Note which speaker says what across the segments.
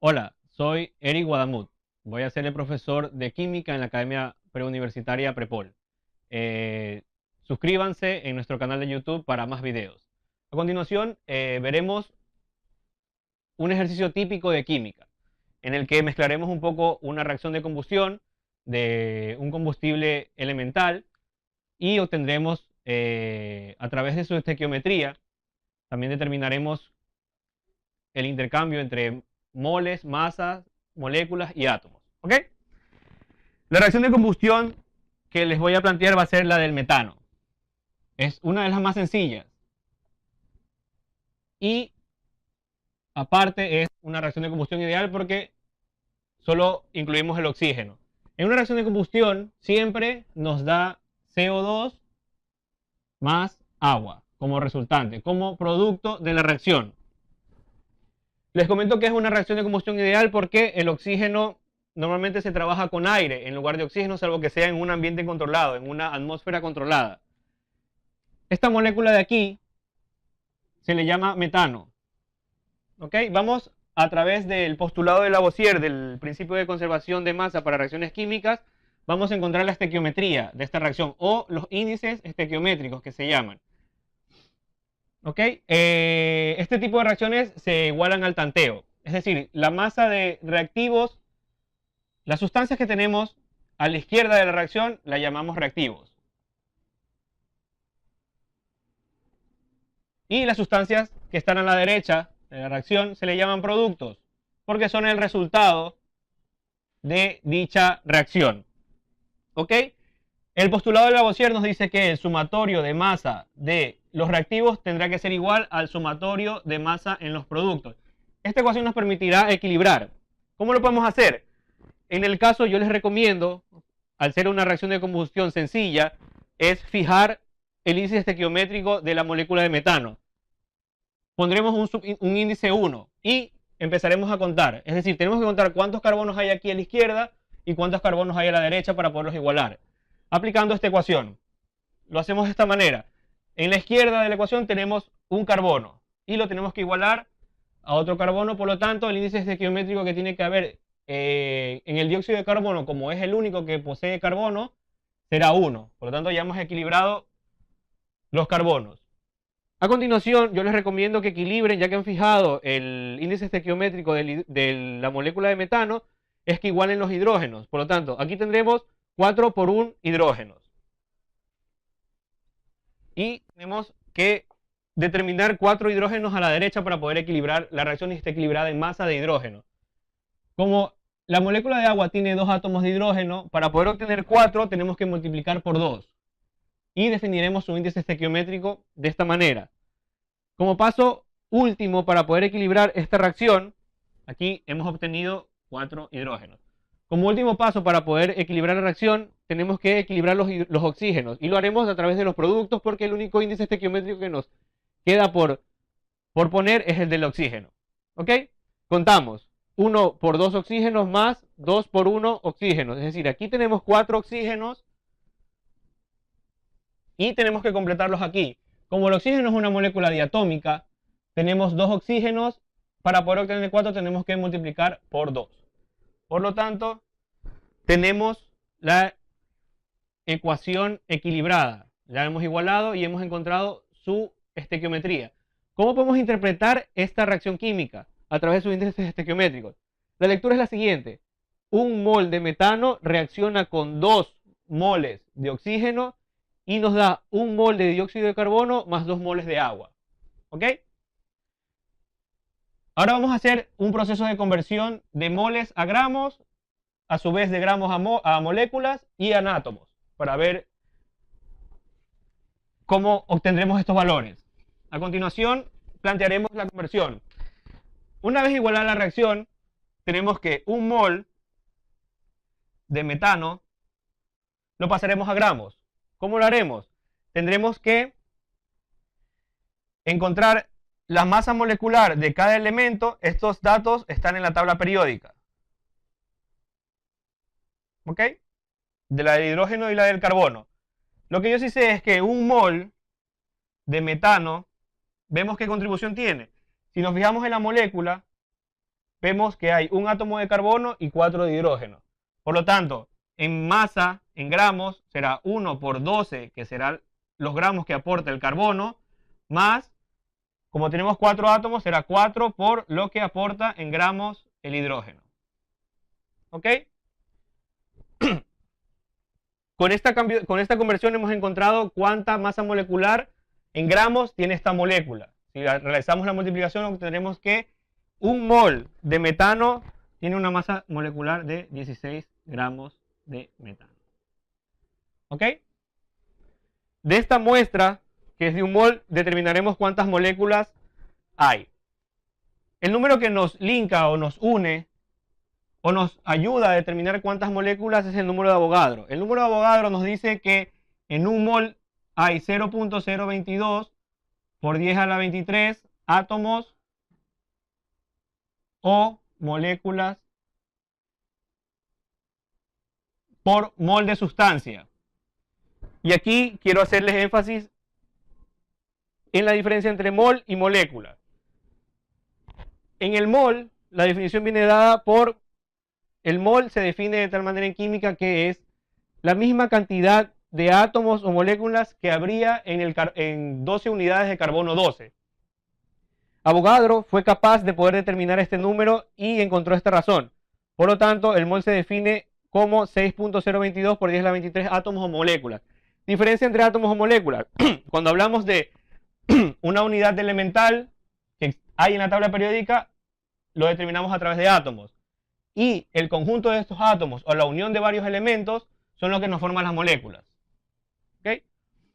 Speaker 1: Hola, soy Eric Guadamut. Voy a ser el profesor de química en la Academia Preuniversitaria Prepol. Eh, Suscríbanse en nuestro canal de YouTube para más videos. A continuación, veremos un ejercicio típico de química, en el que mezclaremos un poco una reacción de combustión de un combustible elemental y obtendremos, a través de su estequiometría, también determinaremos el intercambio entre moles, masas, moléculas y átomos. ¿Ok? La reacción de combustión que les voy a plantear va a ser la del metano. Es una de las más sencillas. Y aparte es una reacción de combustión ideal porque solo incluimos el oxígeno. En una reacción de combustión siempre nos da CO2 más agua como resultante, como producto de la reacción. Les comento que es una reacción de combustión ideal porque el oxígeno normalmente se trabaja con aire en lugar de oxígeno, salvo que sea en un ambiente controlado, en una atmósfera controlada. Esta molécula de aquí se le llama metano. ¿Ok? Vamos a través del postulado de Lavoisier, del principio de conservación de masa para reacciones químicas, vamos a encontrar la estequiometría de esta reacción o los índices estequiométricos que se llaman. ¿Ok? Este tipo de reacciones se igualan al tanteo. Es decir, la masa de reactivos, las sustancias que tenemos a la izquierda de la reacción, la llamamos reactivos. Y las sustancias que están a la derecha de la reacción se le llaman productos, porque son el resultado de dicha reacción. ¿Ok? El postulado de Lavoisier nos dice que el sumatorio de masa de los reactivos tendrá que ser igual al sumatorio de masa en los productos. Esta ecuación nos permitirá equilibrar. ¿Cómo lo podemos hacer? En el caso, yo les recomiendo, al ser una reacción de combustión sencilla, es fijar el índice estequiométrico de la molécula de metano. Pondremos un índice 1 y empezaremos a contar. Es decir, tenemos que contar cuántos carbonos hay aquí a la izquierda y cuántos carbonos hay a la derecha para poderlos igualar. Aplicando esta ecuación. Lo hacemos de esta manera. En la izquierda de la ecuación tenemos un carbono y lo tenemos que igualar a otro carbono. Por lo tanto, el índice estequiométrico que tiene que haber en el dióxido de carbono, como es el único que posee carbono, será 1. Por lo tanto, ya hemos equilibrado los carbonos. A continuación, yo les recomiendo que equilibren, ya que han fijado el índice estequiométrico de la molécula de metano, es que igualen los hidrógenos. Por lo tanto, aquí tendremos 4 por 1 hidrógenos. Y tenemos que determinar 4 hidrógenos a la derecha para poder equilibrar la reacción y esté equilibrada en masa de hidrógeno. Como la molécula de agua tiene 2 átomos de hidrógeno, para poder obtener 4 tenemos que multiplicar por 2. Y definiremos su índice estequiométrico de esta manera. Como paso último para poder equilibrar esta reacción, aquí hemos obtenido 4 hidrógenos. Como último paso para poder equilibrar la reacción, tenemos que equilibrar los oxígenos. Y lo haremos a través de los productos porque el único índice estequiométrico que nos queda por poner es el del oxígeno. ¿Ok? Contamos. 1 por 2 oxígenos más 2 por 1 oxígenos. Es decir, aquí tenemos 4 oxígenos y tenemos que completarlos aquí. Como el oxígeno es una molécula diatómica, tenemos 2 oxígenos. Para poder obtener 4 tenemos que multiplicar por 2. Por lo tanto, tenemos la ecuación equilibrada. Ya hemos igualado y hemos encontrado su estequiometría. ¿Cómo podemos interpretar esta reacción química? A través de sus índices estequiométricos. La lectura es la siguiente. Un mol de metano reacciona con 2 moles de oxígeno y nos da un mol de dióxido de carbono más 2 moles de agua. ¿Ok? Ahora vamos a hacer un proceso de conversión de moles a gramos, a su vez de gramos a moléculas y a átomos, para ver cómo obtendremos estos valores. A continuación, plantearemos la conversión. Una vez igualada la reacción, tenemos que un mol de metano lo pasaremos a gramos. ¿Cómo lo haremos? Tendremos que encontrar la masa molecular de cada elemento. Estos datos están en la tabla periódica. ¿Ok? De la del hidrógeno y la del carbono. Lo que yo sí sé es que un mol de metano, vemos qué contribución tiene. Si nos fijamos en la molécula, vemos que hay un átomo de carbono y 4 de hidrógeno. Por lo tanto, en masa, en gramos, será 1 por 12, que serán los gramos que aporta el carbono, más, como tenemos 4 átomos, será 4 por lo que aporta en gramos el hidrógeno. ¿Ok? Con esta conversión hemos encontrado cuánta masa molecular en gramos tiene esta molécula. Si realizamos la multiplicación, obtendremos que un mol de metano tiene una masa molecular de 16 gramos de metano. ¿Ok? De esta muestra, que es de un mol, determinaremos cuántas moléculas hay. El número que nos linka o nos une o nos ayuda a determinar cuántas moléculas es el número de Avogadro. El número de Avogadro nos dice que en un mol hay 0.022 por 10 a la 23 átomos o moléculas por mol de sustancia. Y aquí quiero hacerles énfasis en la diferencia entre mol y molécula. En el mol, la definición viene dada por... El mol se define de tal manera en química que es la misma cantidad de átomos o moléculas que habría en 12 unidades de carbono 12. Avogadro fue capaz de poder determinar este número y encontró esta razón. Por lo tanto, el mol se define como 6.022 por 10 a la 23 átomos o moléculas. Diferencia entre átomos o moléculas. Cuando hablamos de una unidad de elemental que hay en la tabla periódica, lo determinamos a través de átomos. Y el conjunto de estos átomos o la unión de varios elementos son los que nos forman las moléculas. ¿Okay?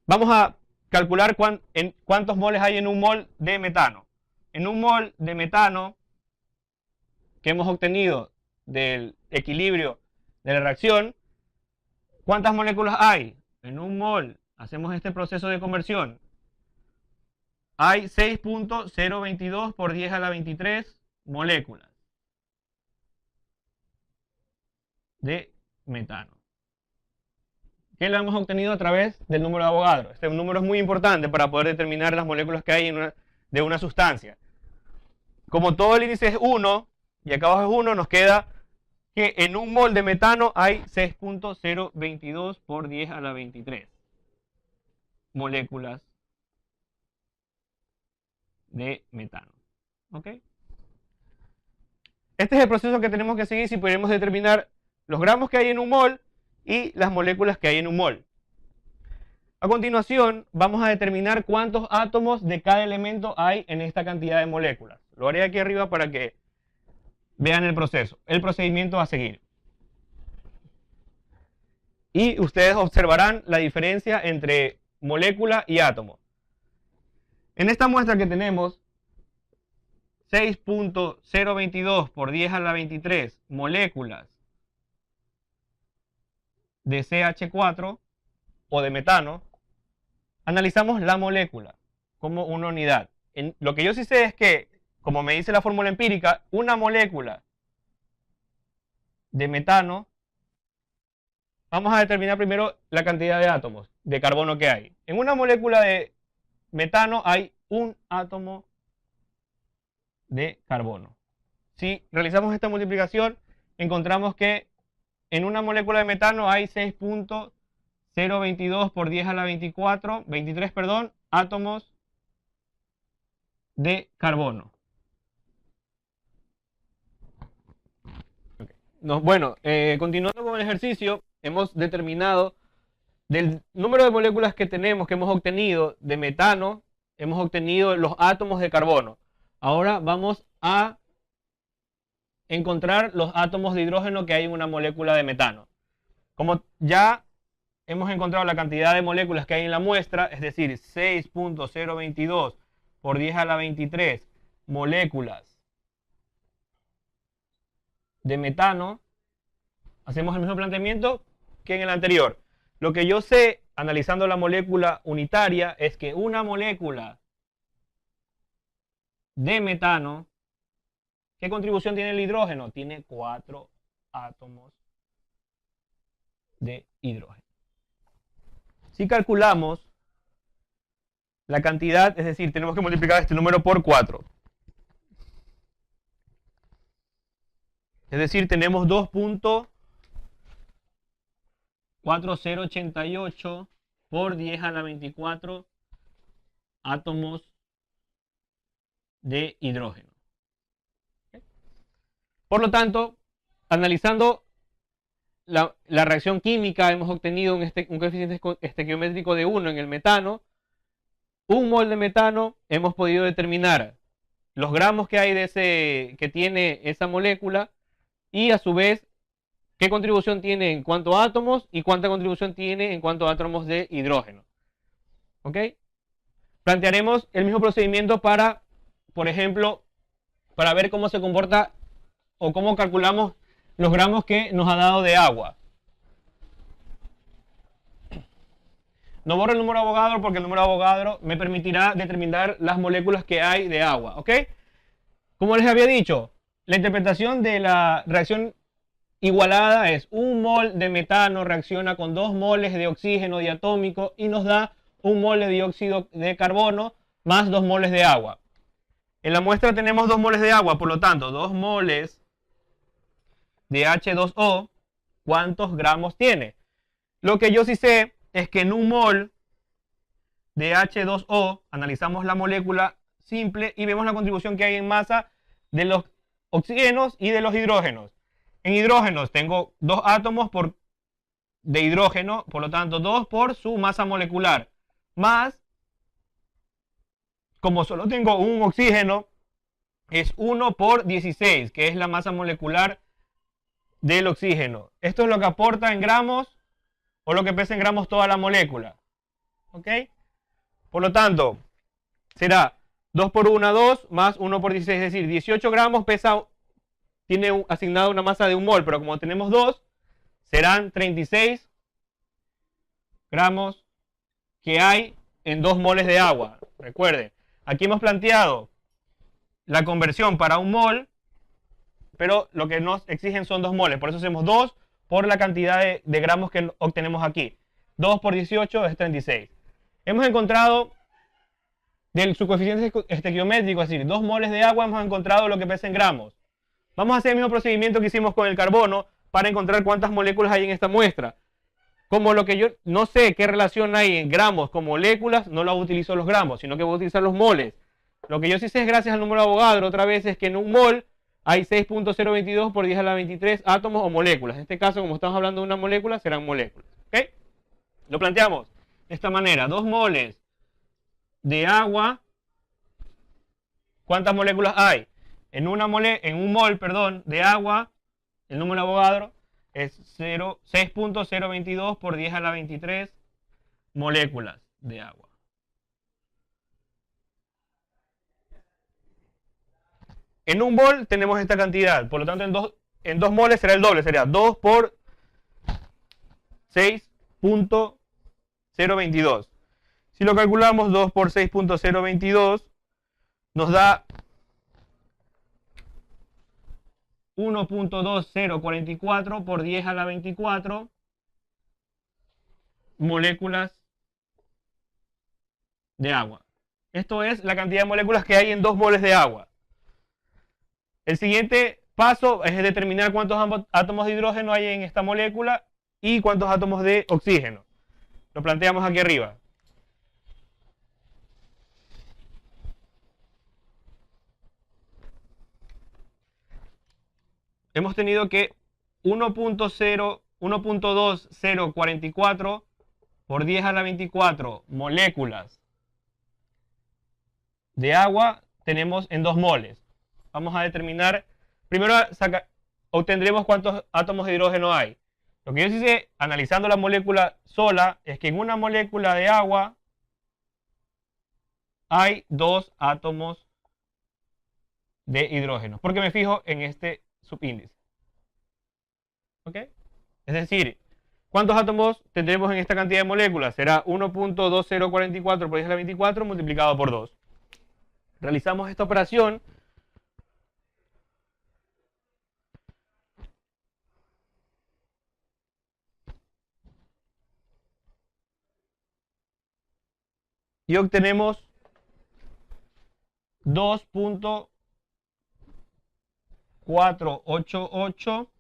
Speaker 1: Vamos a calcular cuántos moles hay en un mol de metano. En un mol de metano que hemos obtenido del equilibrio de la reacción, ¿cuántas moléculas hay? En un mol, hacemos este proceso de conversión, hay 6.022 por 10 a la 23 moléculas de metano, que lo hemos obtenido a través del número de Avogadro. Este número es muy importante para poder determinar las moléculas que hay de una sustancia. Como todo el índice es 1, y acá abajo es 1, nos queda que en un mol de metano hay 6.022 por 10 a la 23 moléculas de metano. ¿Ok? Este es el proceso que tenemos que seguir si queremos determinar los gramos que hay en un mol y las moléculas que hay en un mol. A continuación, vamos a determinar cuántos átomos de cada elemento hay en esta cantidad de moléculas. Lo haré aquí arriba para que vean el proceso, el procedimiento a seguir. Y ustedes observarán la diferencia entre molécula y átomo. En esta muestra que tenemos 6.022 por 10 a la 23 moléculas de CH4 o de metano, analizamos la molécula como una unidad. Lo que yo sí sé es que, como me dice la fórmula empírica, una molécula de metano, vamos a determinar primero la cantidad de átomos de carbono que hay. En una molécula de metano hay un átomo de carbono. Si realizamos esta multiplicación, encontramos que en una molécula de metano hay 6.022 por 10 a la 23, átomos de carbono. Okay. Continuando con el ejercicio, hemos determinado del número de moléculas que tenemos, que hemos obtenido de metano, hemos obtenido los átomos de carbono. Ahora vamos a encontrar los átomos de hidrógeno que hay en una molécula de metano. Como ya hemos encontrado la cantidad de moléculas que hay en la muestra, es decir, 6.022 por 10 a la 23 moléculas de metano, hacemos el mismo planteamiento que en el anterior. Lo que yo sé, analizando la molécula unitaria, es que una molécula de metano, ¿qué contribución tiene el hidrógeno? Tiene 4 átomos de hidrógeno. Si calculamos la cantidad, es decir, tenemos que multiplicar este número por 4. Es decir, tenemos 2.4088 por 10 a la 24 átomos de hidrógeno. Por lo tanto, analizando la reacción química, hemos obtenido un coeficiente estequiométrico de 1 en el metano. Un mol de metano, hemos podido determinar los gramos que hay que tiene esa molécula y a su vez qué contribución tiene en cuanto a átomos y cuánta contribución tiene en cuanto a átomos de hidrógeno. ¿Ok? Plantearemos el mismo procedimiento para, por ejemplo, para ver cómo se comporta o cómo calculamos los gramos que nos ha dado de agua. No borro el número de Avogadro porque el número de Avogadro me permitirá determinar las moléculas que hay de agua. ¿Ok? Como les había dicho, la interpretación de la reacción igualada es un mol de metano reacciona con 2 moles de oxígeno diatómico y nos da un mol de dióxido de carbono más 2 moles de agua. En la muestra tenemos 2 moles de agua, por lo tanto, 2 moles de H2O, ¿cuántos gramos tiene? Lo que yo sí sé es que en un mol de H2O analizamos la molécula simple y vemos la contribución que hay en masa de los oxígenos y de los hidrógenos. En hidrógenos tengo 2 átomos de hidrógeno, por lo tanto 2 por su masa molecular, más, como solo tengo un oxígeno, es 1 por 16, que es la masa molecular del oxígeno. Esto es lo que aporta en gramos o lo que pesa en gramos toda la molécula. ¿Ok? Por lo tanto, será 2 por 1, 2, más 1 por 16, es decir, 18 gramos tiene asignado una masa de 1 mol, pero como tenemos 2, serán 36 gramos que hay en 2 moles de agua. Recuerden, aquí hemos planteado la conversión para 1 mol, pero lo que nos exigen son 2 moles, por eso hacemos 2 por la cantidad de gramos que obtenemos aquí. 2 por 18 es 36. Hemos encontrado su coeficiente estequiométrico, es decir, 2 moles de agua, hemos encontrado lo que pesa en gramos. Vamos a hacer el mismo procedimiento que hicimos con el carbono para encontrar cuántas moléculas hay en esta muestra. Como lo que yo no sé qué relación hay en gramos con moléculas, no lo utilizo los gramos, sino que voy a utilizar los moles. Lo que yo sí sé es gracias al número de Avogadro, otra vez, es que en un mol hay 6.022 por 10 a la 23 átomos o moléculas. En este caso, como estamos hablando de una molécula, serán moléculas. ¿Ok? Lo planteamos de esta manera. 2 moles de agua. ¿Cuántas moléculas hay? En un mol de agua, el número de Avogadro es 6.022 por 10 a la 23 moléculas de agua. En un mol tenemos esta cantidad, por lo tanto en 2 moles será el doble, sería 2 por 6.022. Si lo calculamos, 2 por 6.022 nos da 1.2044 por 10 a la 24 moléculas de agua. Esto es la cantidad de moléculas que hay en 2 moles de agua. El siguiente paso es determinar cuántos átomos de hidrógeno hay en esta molécula y cuántos átomos de oxígeno. Lo planteamos aquí arriba. Hemos tenido que 1.2044 por 10 a la 24 moléculas de agua tenemos en 2 moles. Vamos a determinar, primero obtendremos cuántos átomos de hidrógeno hay. Lo que yo sí sé, analizando la molécula sola, es que en una molécula de agua hay 2 átomos de hidrógeno, porque me fijo en este subíndice. ¿Ok? Es decir, ¿cuántos átomos tendremos en esta cantidad de moléculas? Será 1.2044 por 10 a la 24 multiplicado por 2. Realizamos esta operación. Y obtenemos 2.4 488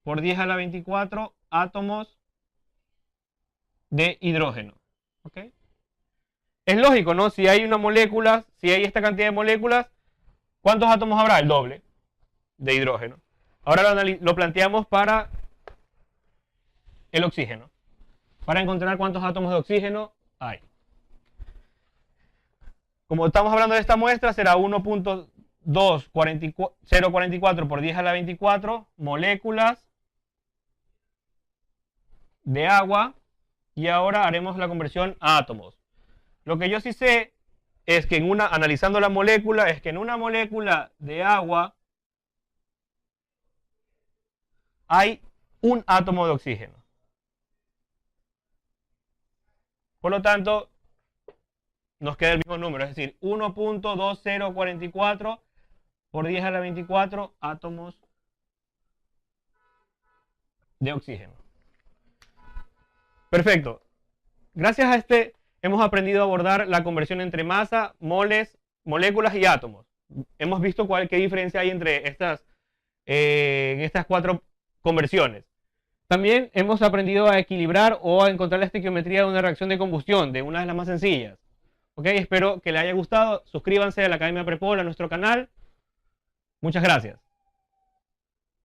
Speaker 1: por 10 a la 24 átomos de hidrógeno. ¿Ok? Es lógico, ¿no? Si hay una molécula, si hay esta cantidad de moléculas, ¿cuántos átomos habrá? El doble de hidrógeno. Ahora lo planteamos para el oxígeno. Para encontrar cuántos átomos de oxígeno hay. Como estamos hablando de esta muestra, será 1.044 por 10 a la 24 moléculas de agua. Y ahora haremos la conversión a átomos. Lo que yo sí sé es que analizando la molécula, es que en una molécula de agua hay un átomo de oxígeno. Por lo tanto, nos queda el mismo número, es decir, 1.2044 por 10 a la 24 átomos de oxígeno. Perfecto. Gracias a este hemos aprendido a abordar la conversión entre masa, moles, moléculas y átomos. Hemos visto qué diferencia hay entre estas 4 conversiones. También hemos aprendido a equilibrar o a encontrar la estequiometría de una reacción de combustión, de una de las más sencillas. ¿Ok? Espero que les haya gustado. Suscríbanse a la Academia Prepol, a nuestro canal. Muchas gracias.